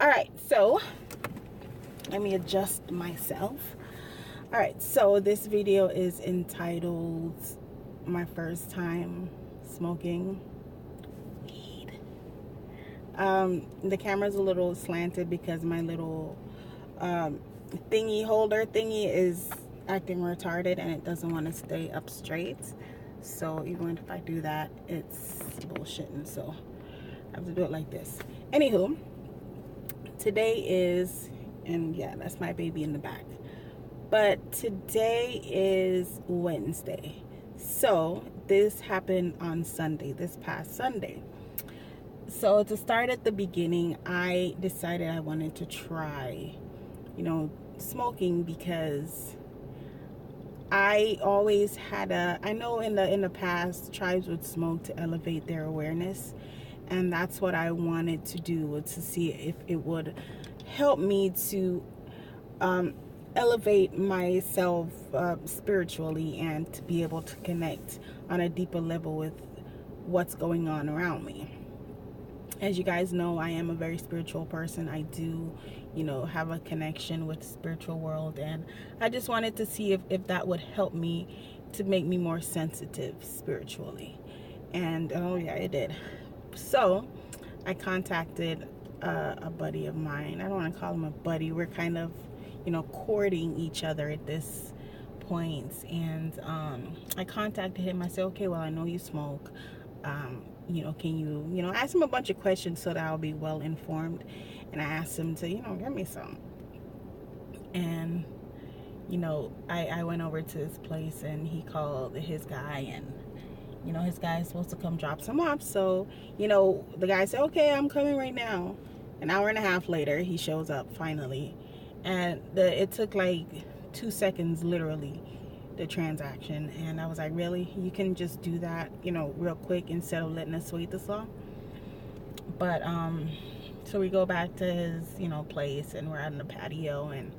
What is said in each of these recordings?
All right, so let me adjust myself. All right, so this video is entitled My First Time Smoking Weed. The camera's a little slanted because my little thingy holder thingy is acting retarded and it doesn't want to stay up straight. So even if I do that, it's bullshitting. So I have to do it like this. Anywho, today is, and yeah, that's my baby in the back. But today is Wednesday. So this happened on Sunday, this past Sunday. So to start at the beginning, I decided I wanted to try, smoking because I always had I know in the past tribes would smoke to elevate their awareness, and that's what I wanted to do, was to see if it would help me to elevate myself spiritually and to be able to connect on a deeper level with what's going on around me. As you guys know, I am a very spiritual person. I do, have a connection with the spiritual world, and I just wanted to see if that would help me to make me more sensitive spiritually. And oh yeah, it did. So I contacted a buddy of mine. I don't want to call him a buddy. We're kind of, courting each other at this point. And I contacted him. I said, okay, well, I know you smoke. Can you, ask him a bunch of questions so that I'll be well informed. And I asked him to, get me some. And, I went over to his place and he called his guy, and, his guy is supposed to come drop some off. So, the guy said, okay, I'm coming right now. An hour and a half later, he shows up finally. And it took like 2 seconds, literally, the transaction. And I was like, really? You can just do that, real quick instead of letting us wait this long? But, so we go back to his, place, and we're out in the patio, and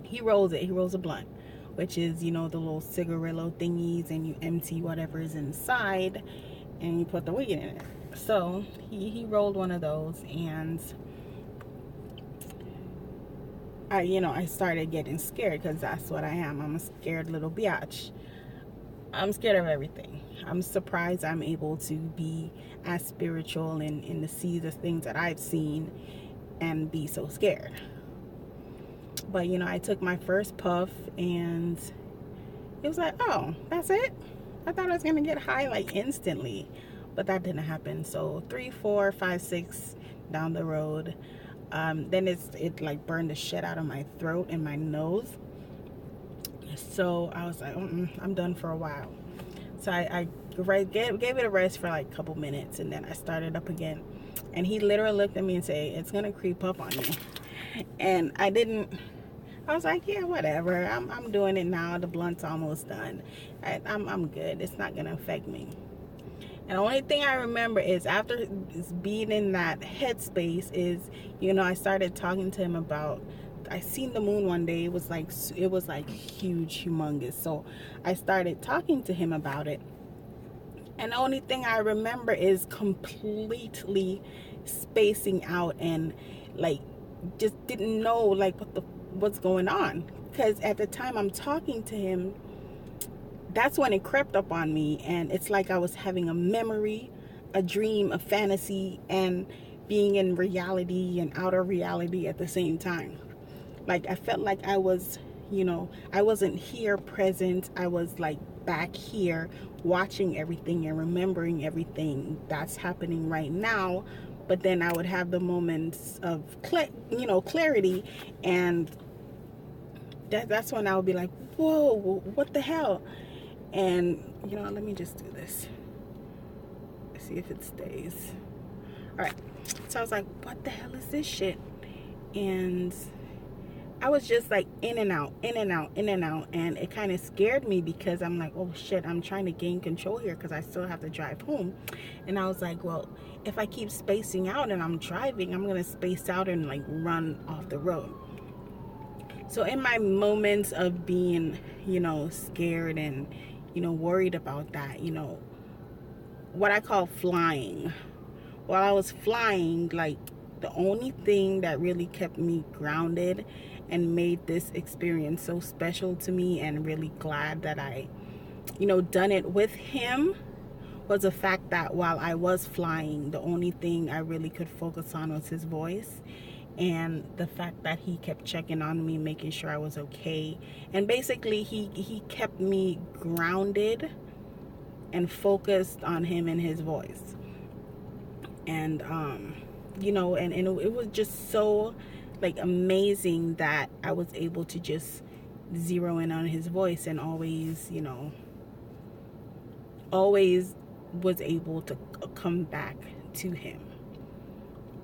he rolls it. He rolls a blunt, which is, the little cigarillo thingies, and you empty whatever is inside, and you put the weed in it. So he rolled one of those, and I started getting scared, because that's what I am. I'm a scared little biatch. I'm scared of everything. I'm surprised I'm able to be as spiritual and to see the things that I've seen and be so scared. But, I took my first puff, and it was like, oh, that's it? I thought I was going to get high like instantly, but that didn't happen. So 3, 4, 5, 6 down the road, then it like burned the shit out of my throat and my nose. So I was like, I'm done for a while. So I gave it a rest for like a couple minutes, and then I started up again. And he literally looked at me and said, it's gonna creep up on you. And I was like, yeah, whatever. I'm doing it now. The blunt's almost done. I'm good. It's not gonna affect me. And the only thing I remember is after being in that headspace is, I started talking to him about, I seen the moon one day. It was like huge, humongous. So I started talking to him about it. And the only thing I remember is completely spacing out and like just didn't know like what's going on. Because at the time I'm talking to him, that's when it crept up on me, and it's like I was having a memory, a dream, a fantasy, and being in reality and outer reality at the same time. Like I felt like I was, I wasn't here present. I was like back here watching everything and remembering everything that's happening right now. But then I would have the moments of clarity, and that's when I would be like, whoa, what the hell? And let me just do this, see if it stays. All right, so I was like, what the hell is this shit? And I was just like in and out, in and out, in and out, and it kind of scared me, because I'm like, oh shit, I'm trying to gain control here because I still have to drive home. And I was like, well, if I keep spacing out and I'm driving, I'm gonna space out and like run off the road. So in my moments of being, scared and, worried about that, what I call flying. While I was flying, like The only thing that really kept me grounded and made this experience so special to me, and really glad that I, done it with him, was the fact that while I was flying, the only thing I really could focus on was his voice, and the fact that he kept checking on me, making sure I was okay. And basically he kept me grounded and focused on him and his voice. And and it was just so like amazing that I was able to just zero in on his voice, and always was able to come back to him.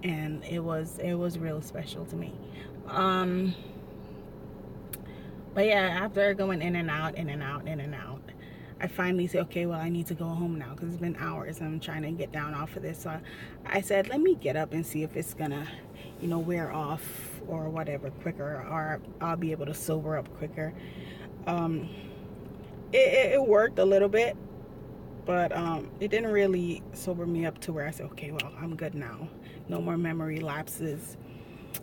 And it was real special to me. But yeah, after going in and out, I finally said, okay, well, I need to go home now, because it's been hours and I'm trying to get down off of this. So I said, let me get up and see if it's gonna wear off or whatever quicker, or I'll be able to sober up quicker. It worked a little bit, but it didn't really sober me up to where I said, okay, well, I'm good now, no more memory lapses.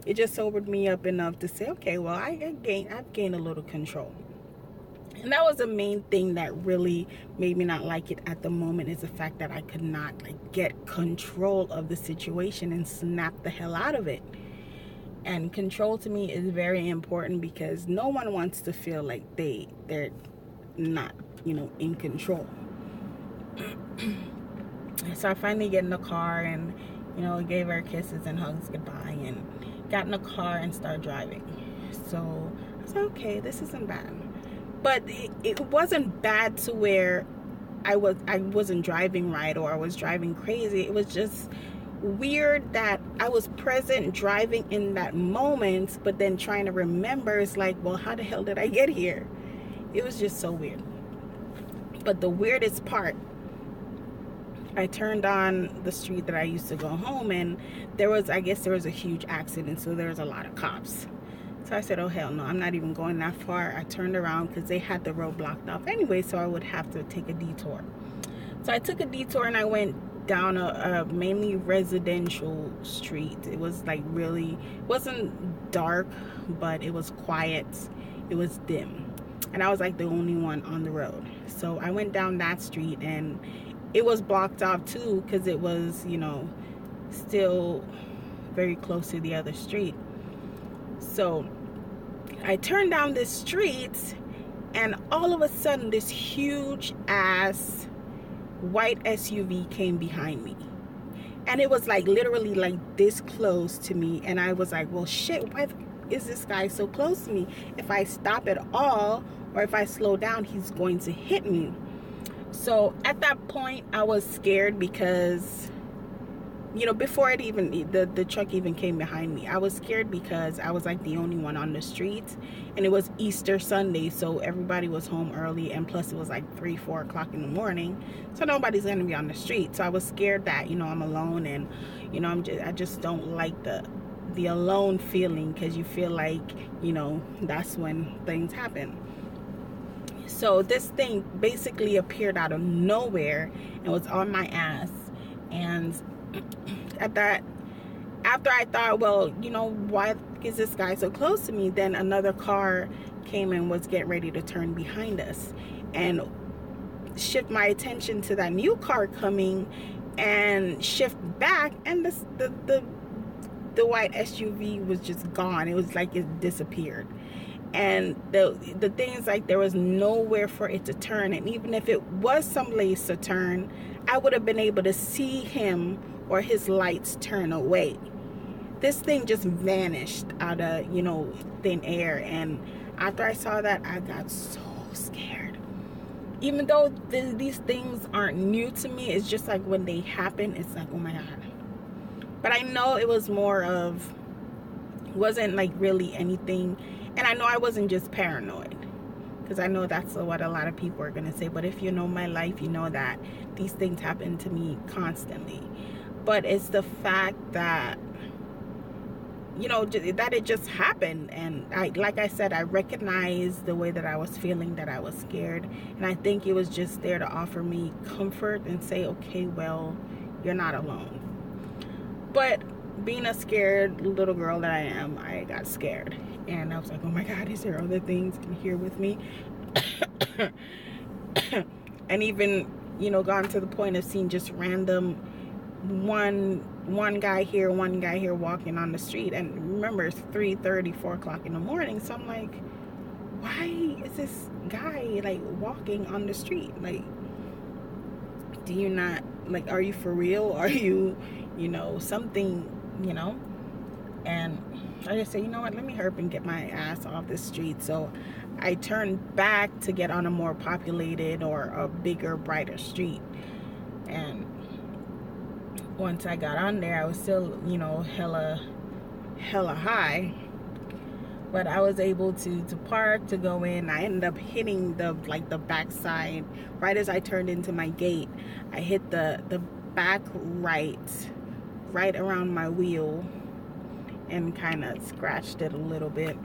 It just sobered me up enough to say, okay, well, I've gained a little control. And that was the main thing that really made me not like it at the moment, is the fact that I could not get control of the situation and snap the hell out of it. And control to me is very important, because no one wants to feel like they're not in control. So I finally get in the car and gave her kisses and hugs goodbye, and got in the car and started driving. So I said, okay, this isn't bad. But it wasn't bad to where I wasn't driving right, or I was driving crazy. It was just weird that I was present driving in that moment, but then trying to remember, it's like, well, how the hell did I get here? It was just so weird. But the weirdest part, I turned on the street that I used to go home, and I guess there was a huge accident, so there was a lot of cops. So I said, oh hell no, I'm not even going that far. I turned around because they had the road blocked off anyway, so I would have to take a detour. So I took a detour and I went down a mainly residential street. It was it wasn't dark, but it was quiet. It was dim. And I was like the only one on the road. So I went down that street, and it was blocked off too, because it was, still very close to the other street. So I turned down this street, and all of a sudden this huge ass white SUV came behind me, and it was literally this close to me. And I was like, well shit, why is this guy so close to me? If I stop at all, or if I slow down, he's going to hit me. So at that point I was scared, because before the truck even came behind me, I was scared because I was the only one on the street, and it was Easter Sunday, so everybody was home early, and plus it was 3-4 o'clock in the morning, so nobody's gonna be on the street. So I was scared that I'm alone, and I just don't like the alone feeling, because you feel that's when things happen. So this thing basically appeared out of nowhere and was on my ass. And after I thought, well, why is this guy so close to me? Then another car came and was getting ready to turn behind us, and shift my attention to that new car coming, and shift back, and the white SUV was just gone. It was like it disappeared. And the thing is, there was nowhere for it to turn, and even if it was someplace to turn, I would have been able to see him or his lights turn away. This thing just vanished out of thin air. And after I saw that, I got so scared. Even though these things aren't new to me, it's just when they happen, it's oh my god. But I know it was more of, wasn't really anything. And I know I wasn't just paranoid, because I know that's what a lot of people are going to say. But if you know my life, you know that these things happen to me constantly. But it's the fact that, that it just happened. And like I said, I recognized the way that I was feeling, that I was scared. And I think it was just there to offer me comfort and say, okay, well, you're not alone. But being a scared little girl that I am, I got scared. And I was like, oh my God, is there other things in here with me? And even, gone to the point of seeing just random one guy here, one guy here walking on the street. And remember, it's 3:30, 4 o'clock in the morning. So I'm like, why is this guy like walking on the street? Like, do you not, like, are you for real? Are you, something, and I just say, you know what, let me hurry up and get my ass off the street. So I turned back to get on a more populated or a bigger, brighter street. And once I got on there, I was still, hella high. But I was able to park, to go in. I ended up hitting the backside. Right as I turned into my gate, I hit the back right around my wheel, and kind of scratched it a little bit.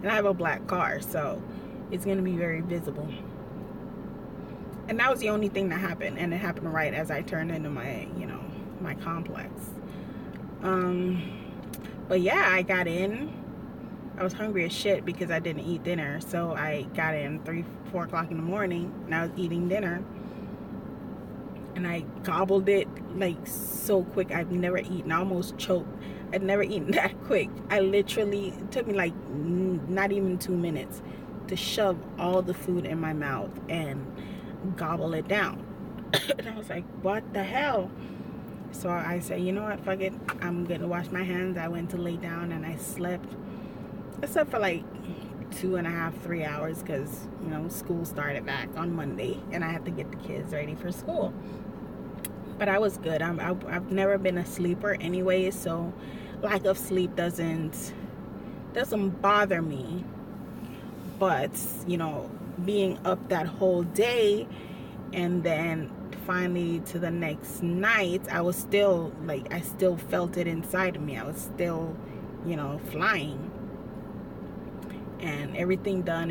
And I have a black car, so it's going to be very visible. And that was the only thing that happened. And it happened right as I turned into my, my complex. But yeah, I got in. I was hungry as shit because I didn't eat dinner. So I got in 3-4 o'clock in the morning, and I was eating dinner. And I gobbled it like so quick. I've never eaten. I almost choked. I'd never eaten that quick. It took me like not even 2 minutes to shove all the food in my mouth and gobble it down. And I was like, what the hell? So I said, you know what, fuck it. I'm gonna wash my hands. I went to lay down and I slept. I slept for like 2.5, 3 hours because, school started back on Monday and I had to get the kids ready for school. But I was good. I've never been a sleeper anyway, so lack of sleep doesn't bother me. But, being up that whole day and then finally to the next night, I was still I still felt it inside of me. I was still, flying. And everything done.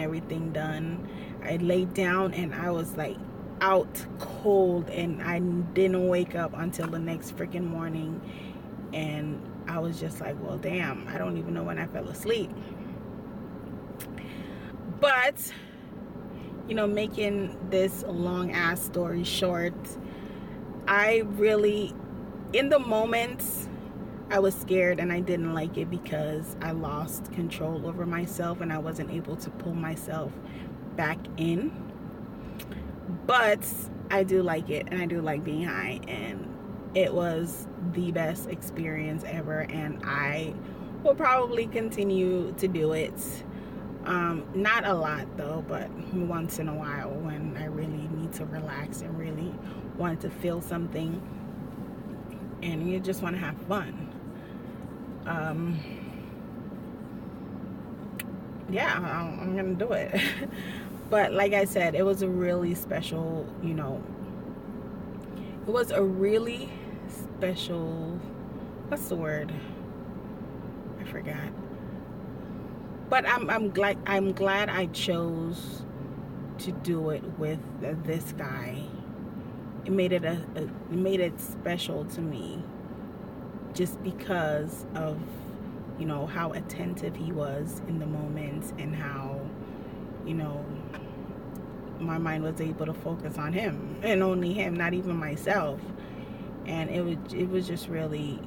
I laid down and I was like out cold, and I didn't wake up until the next freaking morning. And I was just like, well, damn, I don't even know when I fell asleep. But, making this long ass story short, I really, in the moments, I was scared and I didn't like it because I lost control over myself and I wasn't able to pull myself back in. But I do like it, and I do like being high, and it was the best experience ever, and I will probably continue to do it. Not a lot though, but once in a while when I really need to relax and really want to feel something and you just want to have fun. Yeah, I'm gonna do it. But like I said, it was a really special, it was a really special, what's the word? I forgot. But I'm glad I chose to do it with this guy. It made it special to me, just because of how attentive he was in the moments, and how my mind was able to focus on him and only him, not even myself. And it was just really,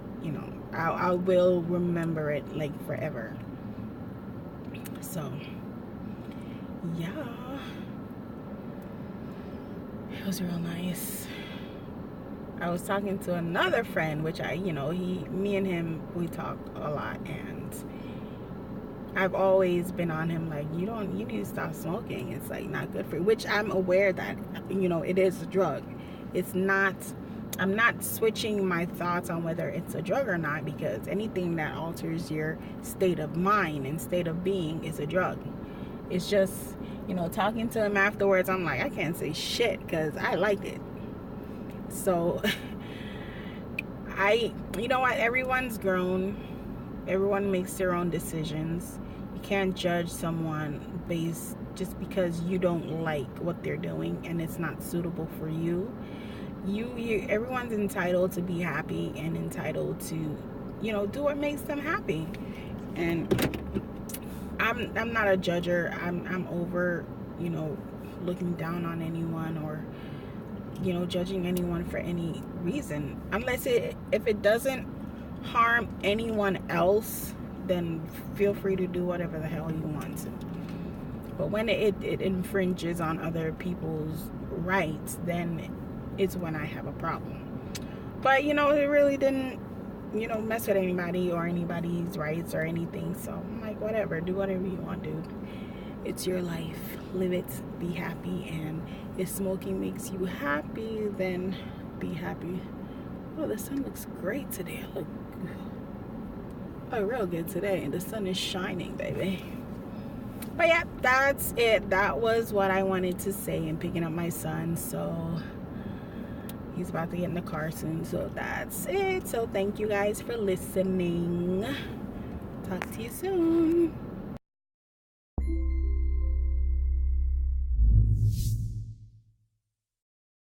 I will remember it like forever. So yeah, it was real nice. I was talking to another friend, which me and him, we talk a lot, and I've always been on him like, you need to stop smoking. It's like not good for you, which I'm aware that, it is a drug. It's not, I'm not switching my thoughts on whether it's a drug or not, because anything that alters your state of mind and state of being is a drug. It's just, talking to him afterwards, I'm like, I can't say shit because I liked it. So you know what, everyone's grown, everyone makes their own decisions. You can't judge someone based just because you don't like what they're doing and it's not suitable for you. Everyone's entitled to be happy and entitled to you know, do what makes them happy. And I'm not a judger. I'm over, you know, looking down on anyone or, you know, judging anyone for any reason, unless if it doesn't harm anyone else, then feel free to do whatever the hell you want to. But when it infringes on other people's rights, then it's when I have a problem. But you know, it really didn't, you know, mess with anybody or anybody's rights or anything. So I'm like, whatever, do whatever you want, dude. It's your life. Live it, be happy. And if smoking makes you happy, then be happy. Oh, the sun looks great today. Look real good today. And the sun is shining, baby. But yeah, that's it. That was what I wanted to say in picking up my son. So he's about to get in the car soon. So that's it. So thank you guys for listening. Talk to you soon.